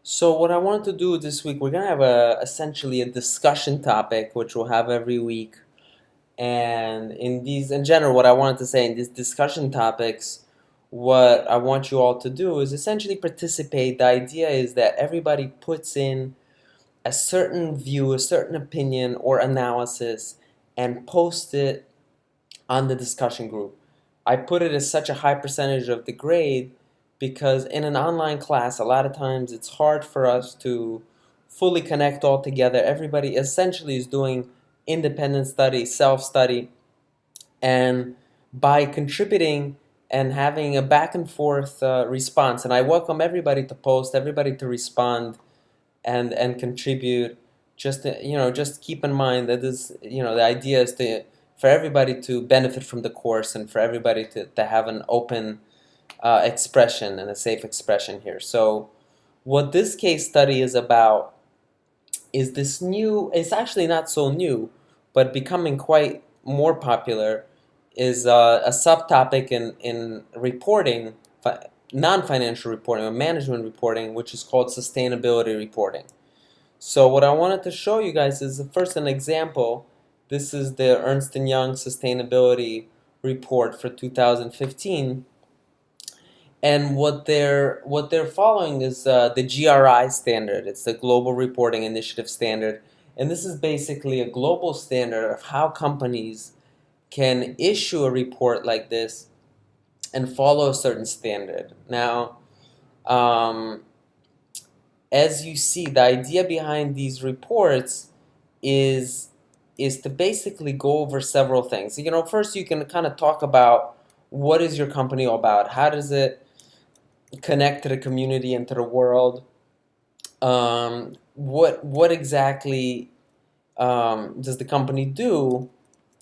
So what I wanted to do this week, we're gonna have essentially a discussion topic, which we'll have every week. And in general, what I wanted to say in these discussion topics, what I want you all to do is essentially participate. The idea is that everybody puts in a certain view, a certain opinion or analysis, and post it on the discussion group. I put it as such a high percentage of the grade because in an online class, a lot of times it's hard for us to fully connect all together. Everybody essentially is doing independent study, self study, and by contributing and having a back and forth response, and I welcome everybody to post, everybody to respond and contribute. Just keep in mind that the idea is to for everybody to benefit from the course and for everybody to have an open expression and a safe expression here. So what this case study is about is this new, it's actually not so new, but becoming quite more popular, is a subtopic in reporting, non-financial reporting or management reporting, which is called sustainability reporting. So what I wanted to show you guys is first an example. This is the Ernst& Young Sustainability Report for 2015. And what they're following is the GRI standard. It's the Global Reporting Initiative standard. And this is basically a global standard of how companies can issue a report like this and follow a certain standard. Now, um, as you see, the idea behind these reports is is to basically go over several things. First you can kind of talk about what is your company all about? How does it connect to the community and to the world? What exactly does the company do?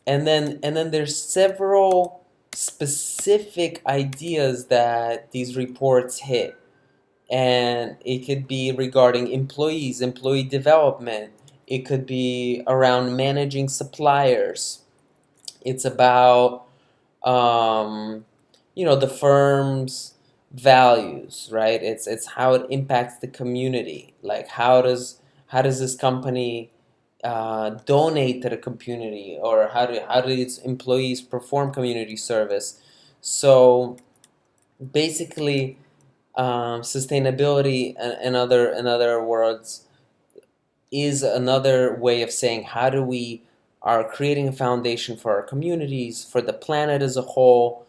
And then there's several specific ideas that these reports hit, and it could be regarding employees, employee development. It could be around managing suppliers. It's about the firm's values, right? It's how it impacts the community. Like how does this company donate to the community, or how do its employees perform community service? So basically, sustainability, in other words, is another way of saying how do we are creating a foundation for our communities, for the planet as a whole,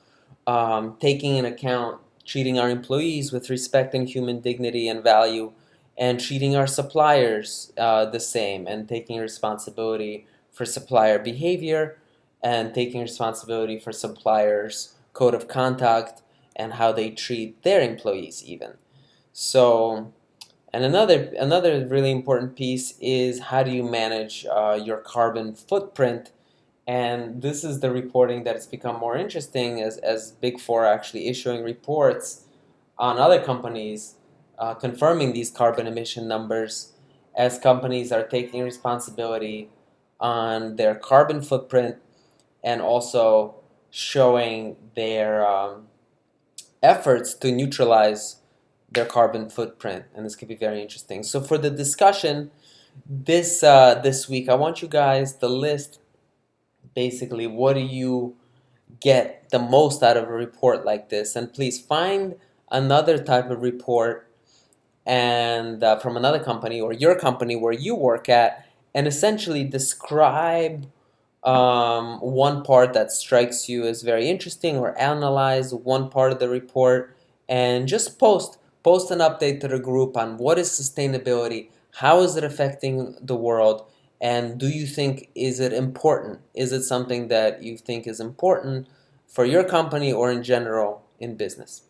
taking into account treating our employees with respect and human dignity and value, and treating our suppliers the same, and taking responsibility for supplier behavior, and taking responsibility for suppliers' code of conduct and how they treat their employees even. So, and another really important piece is how do you manage your carbon footprint. And this is the reporting that has become more interesting as Big Four are actually issuing reports on other companies, confirming these carbon emission numbers, as companies are taking responsibility on their carbon footprint, and also showing their efforts to neutralize their carbon footprint. And this could be very interesting. So for the discussion this week, I want you guys to list basically what do you get the most out of a report like this, and please find another type of report and from another company or your company where you work at, and essentially describe one part that strikes you as very interesting, or analyze one part of the report, and just post an update to the group on what is sustainability, how is it affecting the world, and do you think, is it important? Is it something that you think is important for your company or in general in business?